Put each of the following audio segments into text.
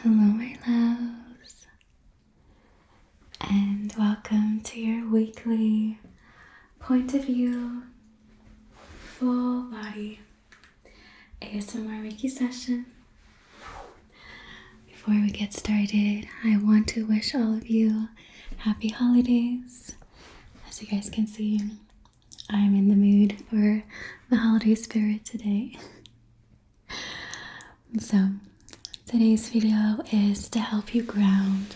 Hello, my loves, and welcome to your weekly point of view, full body ASMR Reiki session. Before we get started, I want to wish all of you happy holidays. As you guys can see, I'm in the mood for the holiday spirit today. So, today's video is to help you ground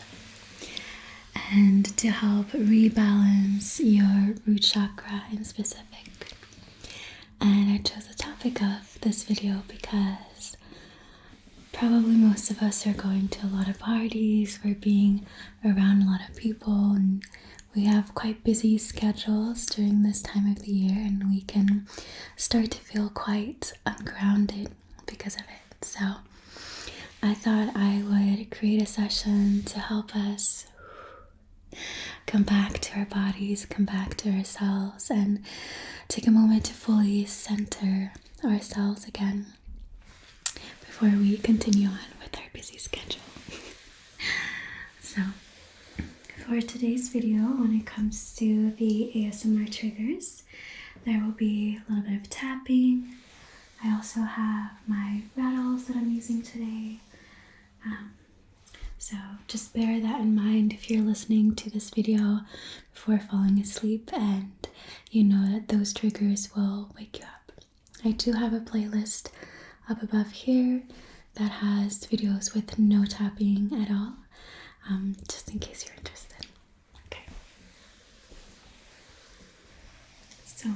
and to help rebalance your root chakra in specific. And I chose the topic of this video because probably most of us are going to a lot of parties, we're being around a lot of people, and we have quite busy schedules during this time of the year, and we can start to feel quite ungrounded because of it. So I thought I would create a session to help us come back to our bodies, come back to ourselves, and take a moment to fully center ourselves again before we continue on with our busy schedule. So, for today's video, when it comes to the ASMR triggers, there will be a little bit of tapping. I also have my rattles that I'm using today. So just bear that in mind if you're listening to this video before falling asleep, and you know that those triggers will wake you up. I do have a playlist up above here that has videos with no tapping at all, just in case you're interested. Okay. So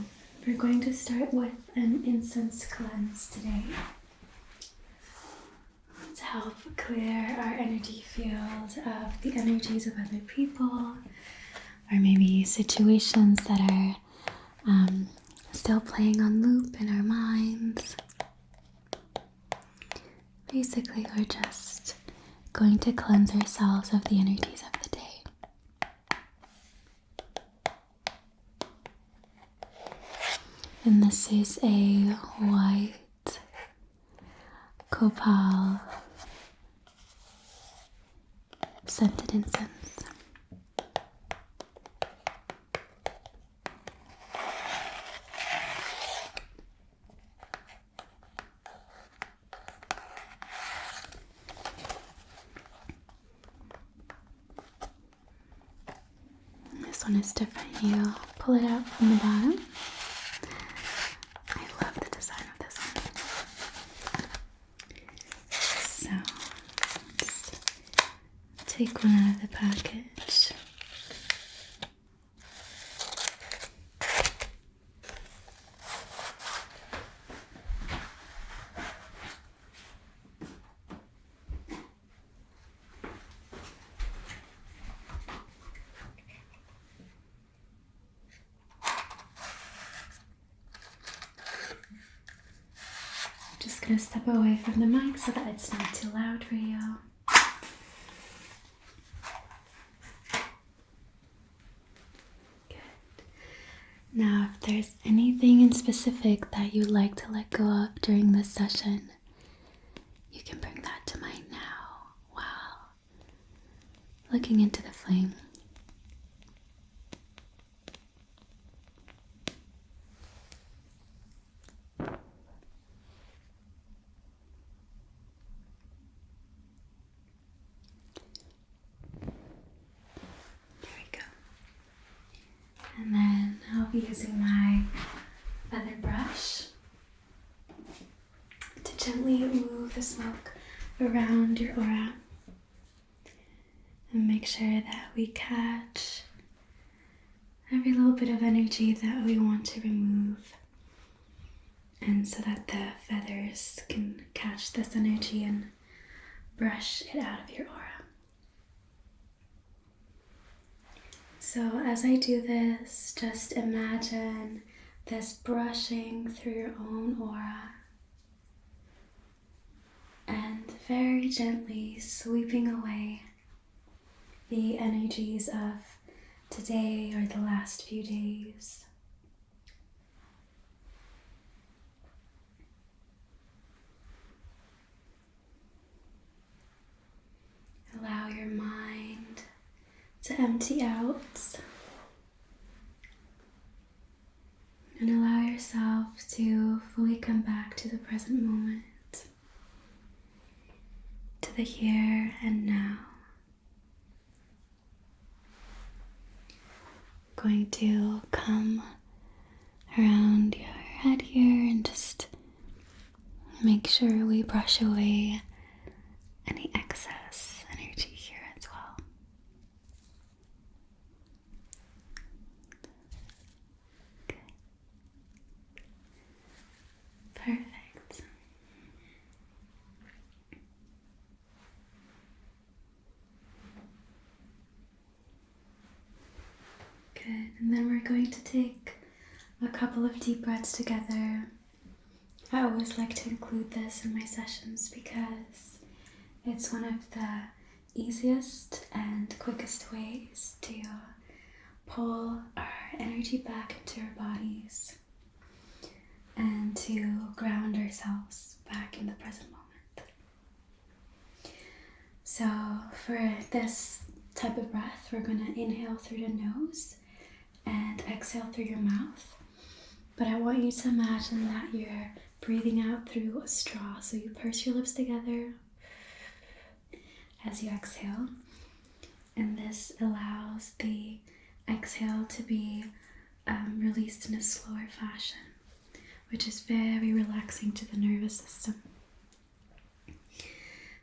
we're going to start with an incense cleanse today to help clear our energy field of the energies of other people, or maybe situations that are still playing on loop in our minds. Basically, we're just going to cleanse ourselves of the energies of the day. And this is a white copal scented incense. This one is different. You pull it out from the bottom. I love the design of this one. So let's take one out of the package. Just gonna step away from the mic so that it's not too loud for you. Good. Now, if there's anything in specific that you'd like to let go of during this session, you can bring that to mind now while looking into the flame. And then I'll be using my feather brush to gently move the smoke around your aura and make sure that we catch every little bit of energy that we want to remove, and so that the feathers can catch this energy and brush it out of your aura. So as I do this, just imagine this brushing through your own aura and very gently sweeping away the energies of today or the last few days. to empty out and allow yourself to fully come back to the present moment, to the here and now. Going to come around your head here and just make sure we brush away any excess energy here as well. Good. Perfect. Good. And then we're going to take a couple of deep breaths together. I always like to include this in my sessions because it's one of the easiest and quickest ways to pull our energy back into our bodies and to ground ourselves back in the present moment. So for this type of breath, we're going to inhale through the nose and exhale through your mouth. But I want you to imagine that you're breathing out through a straw. So you purse your lips together as you exhale. And this allows the exhale to be released in a slower fashion, which is very relaxing to the nervous system.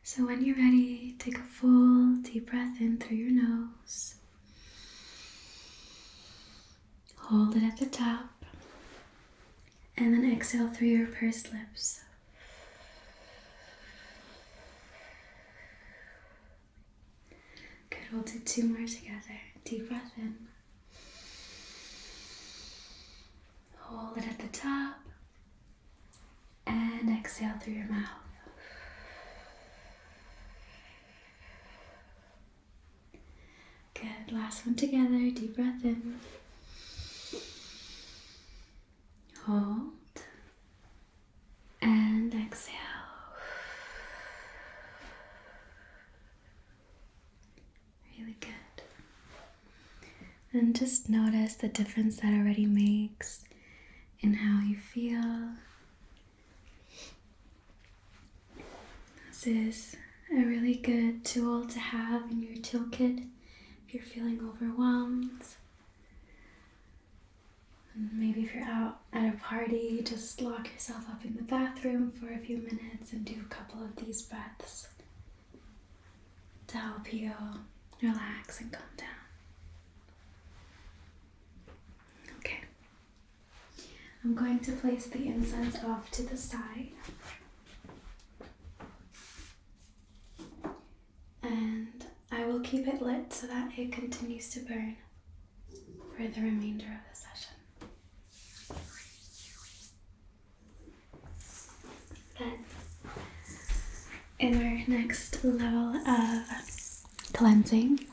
So when you're ready, take a full deep breath in through your nose. Hold it at the top. And then exhale through your pursed lips. Good, we'll do two more together. Deep breath in. Hold it at the top. And exhale through your mouth. Good, last one together. Deep breath in. Hold and exhale. Really good. And just notice the difference that already makes in how you feel. This is a really good tool to have in your toolkit if you're feeling overwhelmed. Maybe if you're out at a party, just lock yourself up in the bathroom for a few minutes and do a couple of these breaths to help you relax and calm down. Okay. I'm going to place the incense off to the side. And I will keep it lit so that it continues to burn for the remainder of the session. Then, in our next level of cleansing,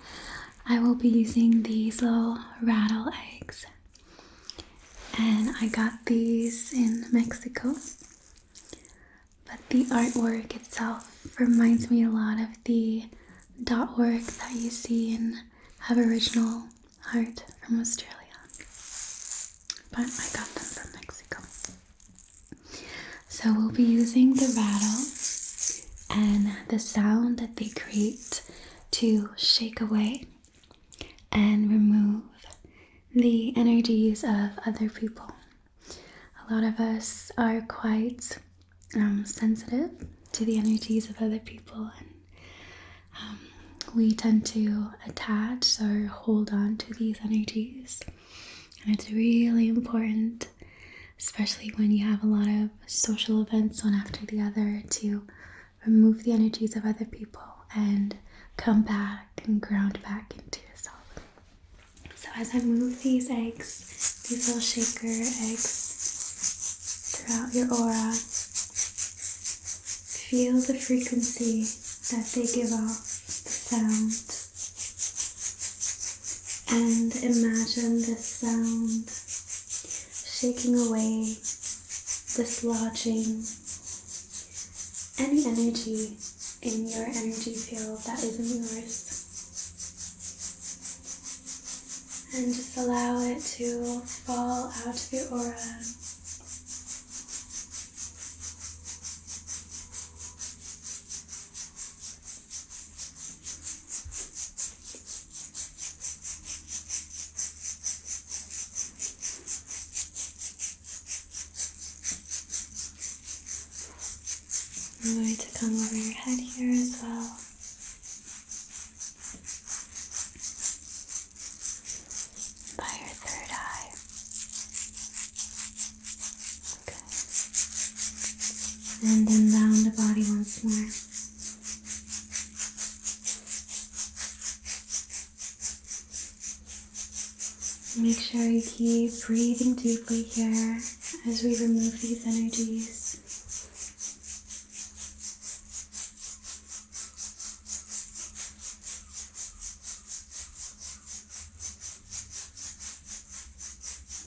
I will be using these little rattle eggs. And I got these in Mexico. But the artwork itself reminds me a lot of the dot work that you see in Aboriginal art from Australia. But I got them from Mexico. So we'll be using the rattle and the sound that they create to shake away and remove the energies of other people. A lot of us are quite sensitive to the energies of other people, and we tend to attach or hold on to these energies. And it's really important, especially when you have a lot of social events one after the other, to remove the energies of other people and come back and ground back into yourself. So as I move these eggs, these little shaker eggs throughout your aura, feel the frequency that they give off, the sound, and imagine this sound shaking away, dislodging any energy in your energy field that isn't yours. And just allow it to fall out of your aura. I'm going to come over your head here as well. By your third eye. Okay. And then down the body once more. Make sure you keep breathing deeply here as we remove these energies.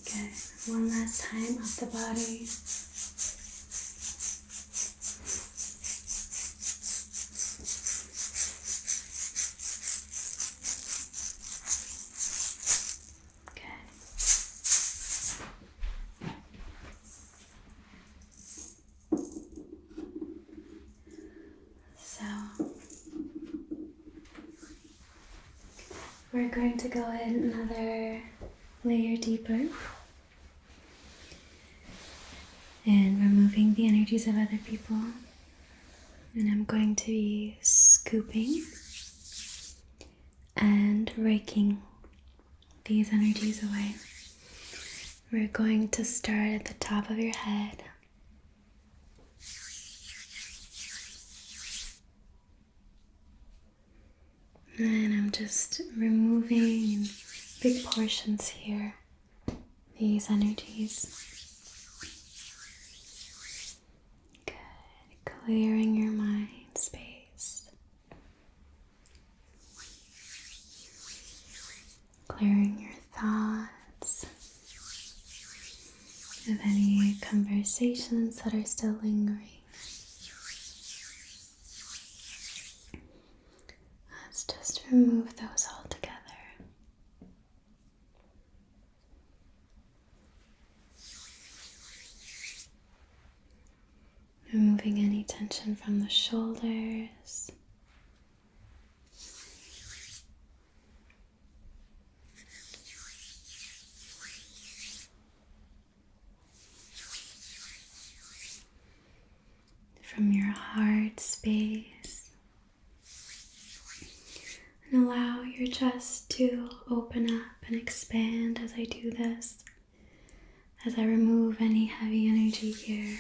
Good. One last time up the body. We're going to go in another layer deeper and removing the energies of other people. And I'm going to be scooping and raking these energies away. We're going to start at the top of your head. And I'm just removing in big portions here these energies. Good. Clearing your mind space. Clearing your thoughts of any conversations that are still lingering. Let's just remove those all together. Removing any tension from the shoulders. From your heart space. And allow your chest to open up and expand as I do this, as I remove any heavy energy here.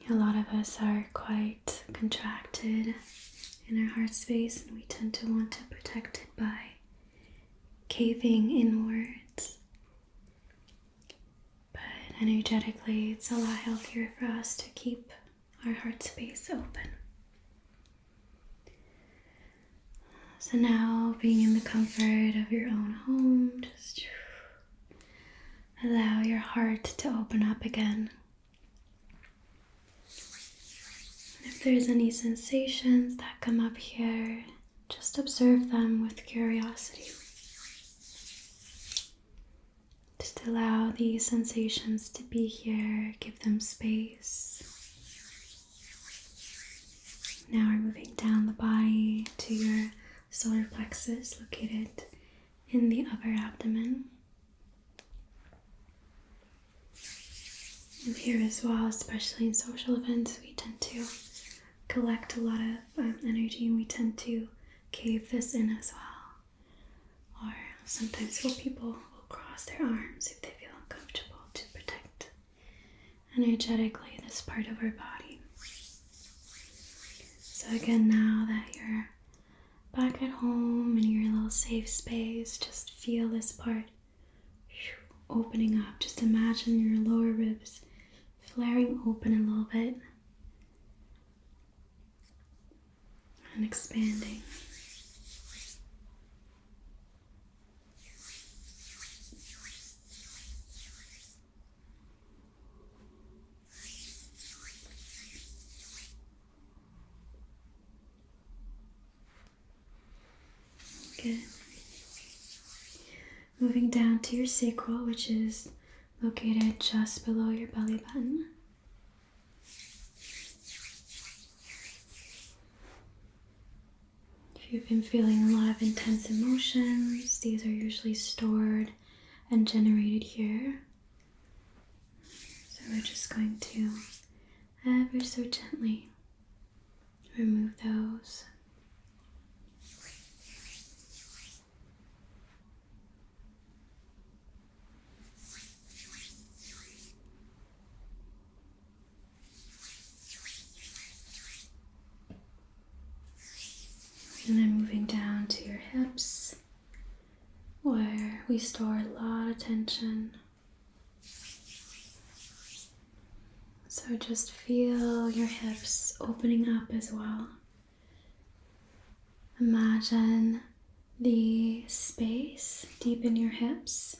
A lot of us are quite contracted in our heart space, and we tend to want to protect it by caving inwards. But energetically, it's a lot healthier for us to keep our heart space open. So now, being in the comfort of your own home, just allow your heart to open up again. If there's any sensations that come up here, just observe them with curiosity. Just allow these sensations to be here, give them space. Now we're moving down the body to your solar plexus located in the upper abdomen. And here as well, especially in social events, we tend to collect a lot of energy, and we tend to cave this in as well. Or sometimes people will cross their arms if they feel uncomfortable to protect energetically this part of our body. So again, now that you're back at home in your little safe space, just feel this part opening up. Just imagine your lower ribs flaring open a little bit and expanding. Good. Moving down to your sacral, which is located just below your belly button. If you've been feeling a lot of intense emotions, these are usually stored and generated here. So we're just going to ever so gently remove those. And then moving down to your hips, where we store a lot of tension. So just feel your hips opening up as well. Imagine the space deep in your hips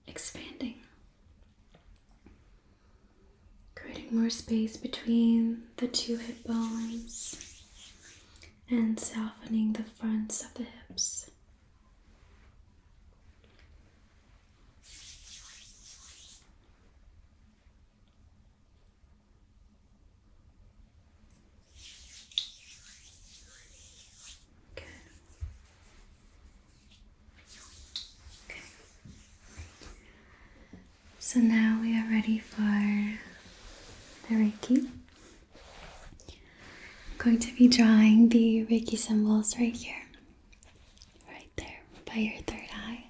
expanding, creating more space between the two hip bones and softening the fronts of the hips. Good. Okay. So now we are ready for the Reiki. I'm going to be drawing the Reiki symbols right here, right there by your third eye,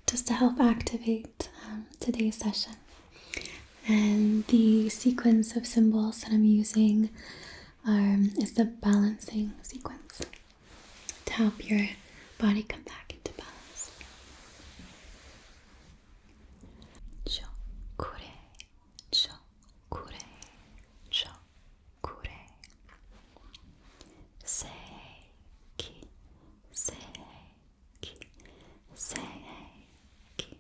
just to help activate today's session. And the sequence of symbols that I'm using is the balancing sequence to help your body come back into balance. Chokure, chokure, chokure. Seiki, seiki, seiki.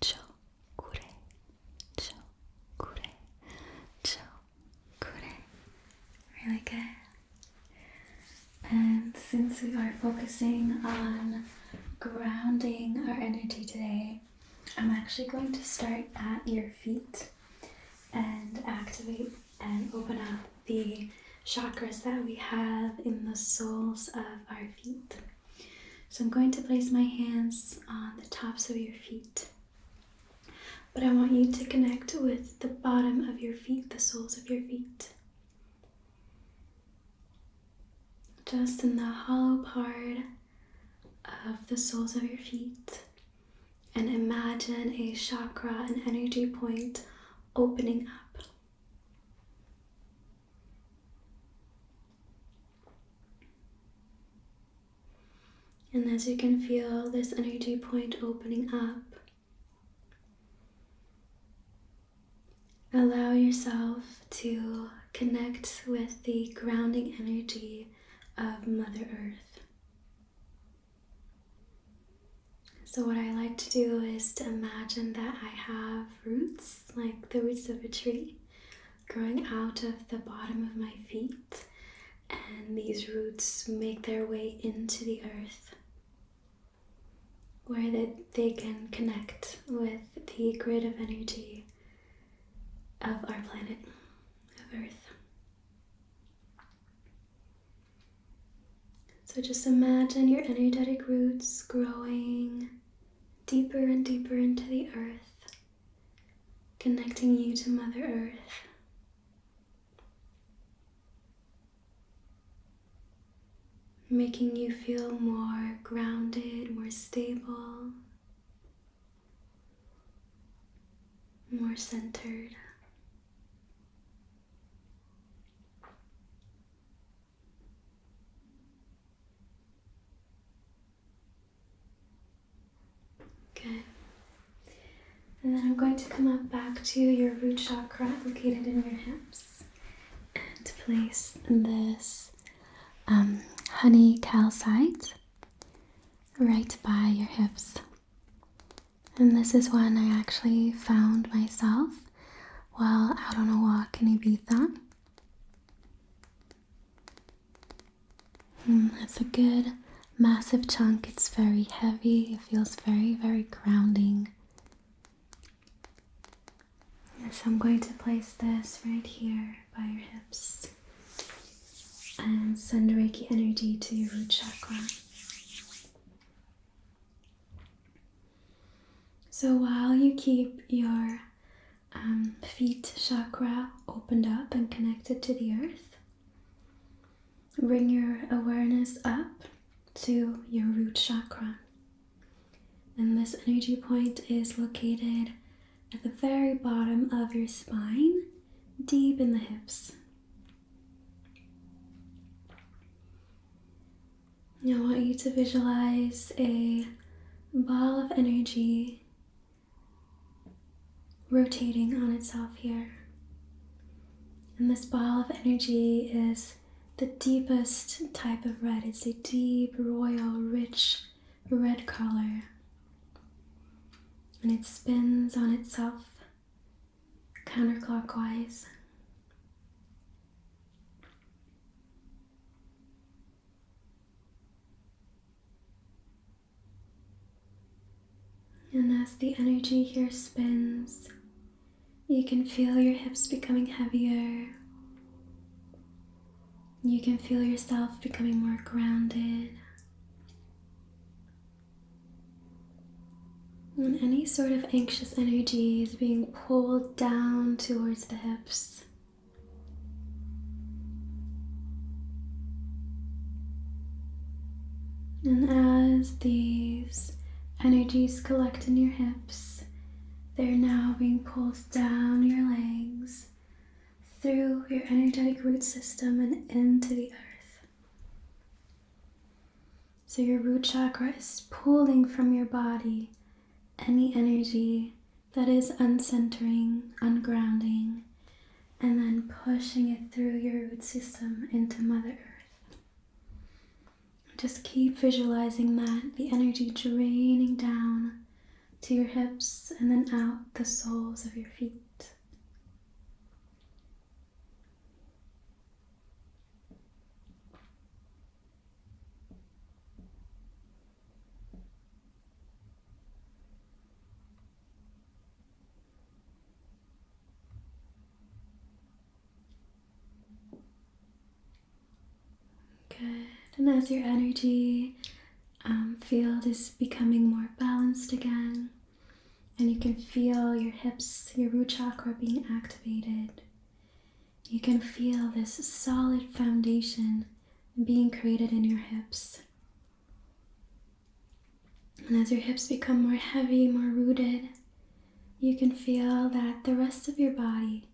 Chokure, chokure, chokure. Really good. And since we are focusing on grounding our energy today, I'm actually going to start at your feet and activate and open up the chakras that we have in the soles of our feet. So I'm going to place my hands on the tops of your feet, but I want you to connect with the bottom of your feet, the soles of your feet. Just in the hollow part of the soles of your feet, and imagine a chakra, an energy point opening up. And as you can feel this energy point opening up, allow yourself to connect with the grounding energy of Mother Earth. So what I like to do is to imagine that I have roots, like the roots of a tree, growing out of the bottom of my feet, and these roots make their way into the earth, where they can connect with the grid of energy of our planet, of Earth. So just imagine your energetic roots growing deeper and deeper into the earth, connecting you to Mother Earth. Making you feel more grounded, more stable, more centered. Good. And then I'm going to come up back to your root chakra located in your hips and place this honey calcite right by your hips. And this is one I actually found myself while out on a walk in Ibiza. It's a good massive chunk. It's very heavy. It feels very, very grounding. So I'm going to place this right here by your hips and send Reiki energy to your root chakra. So while you keep your feet chakra opened up and connected to the earth, bring your awareness up to your root chakra. And this energy point is located at the very bottom of your spine, deep in the hips. I want you to visualize a ball of energy rotating on itself here. And this ball of energy is the deepest type of red. It's a deep, royal, rich red color. And it spins on itself counterclockwise. And as the energy here spins, you can feel your hips becoming heavier. You can feel yourself becoming more grounded. And any sort of anxious energy is being pulled down towards the hips. And as these energies collect in your hips, they're now being pulled down your legs, through your energetic root system and into the earth. So your root chakra is pulling from your body any energy that is uncentering, ungrounding, and then pushing it through your root system into Mother Earth. Just keep visualizing that, the energy draining down to your hips and then out the soles of your feet. Good. And as your energy field is becoming more balanced again, and you can feel your hips, your root chakra being activated, you can feel this solid foundation being created in your hips. And as your hips become more heavy, more rooted, you can feel that the rest of your body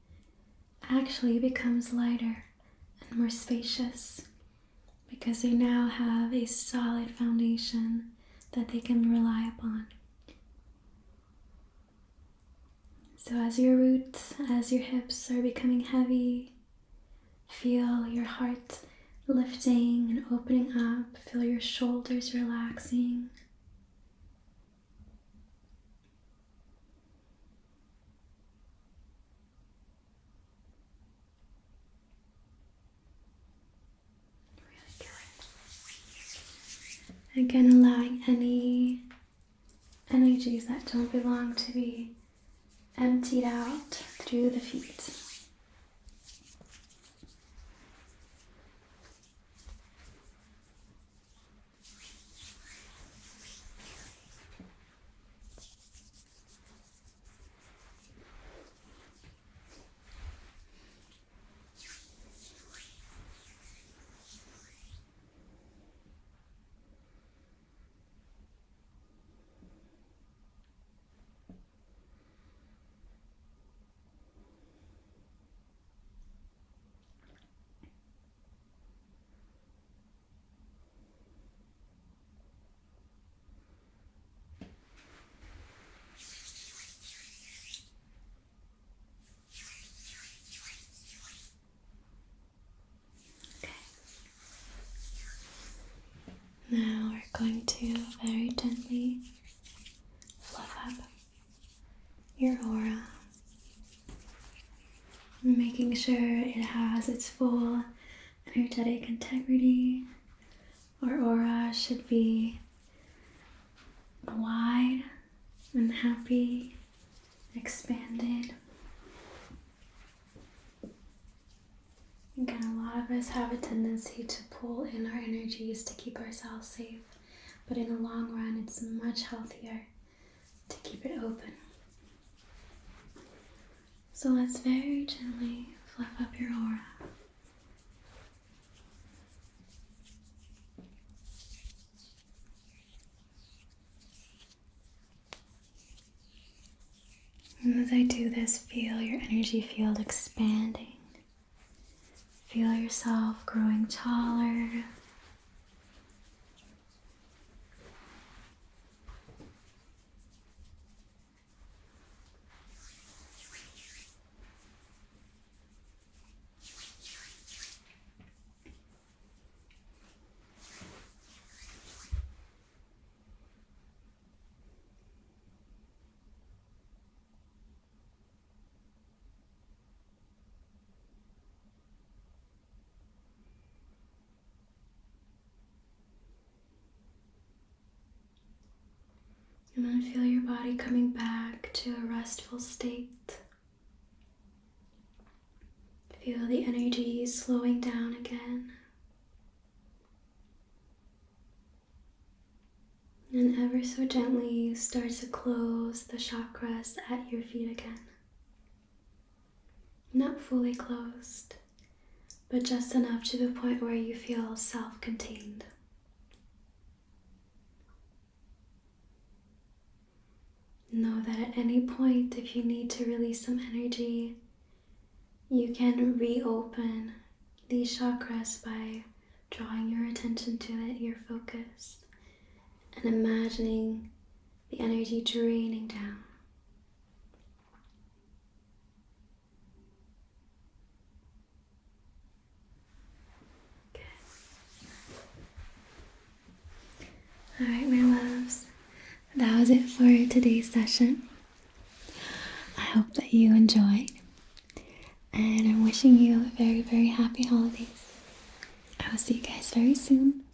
actually becomes lighter and more spacious, because they now have a solid foundation that they can rely upon. So as your roots, as your hips are becoming heavy, feel your heart lifting and opening up. Feel your shoulders relaxing. Again, allowing any energies that don't belong to be emptied out through the feet. Now we're going to very gently fluff up your aura, making sure it has its full energetic integrity, Our aura should be wide and happy, expanded. Again, a lot of us have a tendency to pull in our energies to keep ourselves safe, but in the long run, it's much healthier to keep it open. So let's very gently fluff up your aura. And as I do this, feel your energy field expanding. Feel yourself growing taller. And then feel your body coming back to a restful state. Feel the energy slowing down again. And ever so gently start to close the chakras at your feet again. Not fully closed, but just enough to the point where you feel self-contained. Know that at any point, if you need to release some energy, you can reopen these chakras by drawing your attention to it, your focus, and imagining the energy draining down. Good. Alright, my loves. That was it for today's session. I hope that you enjoyed, and I'm wishing you a very, very happy holidays. I will see you guys very soon.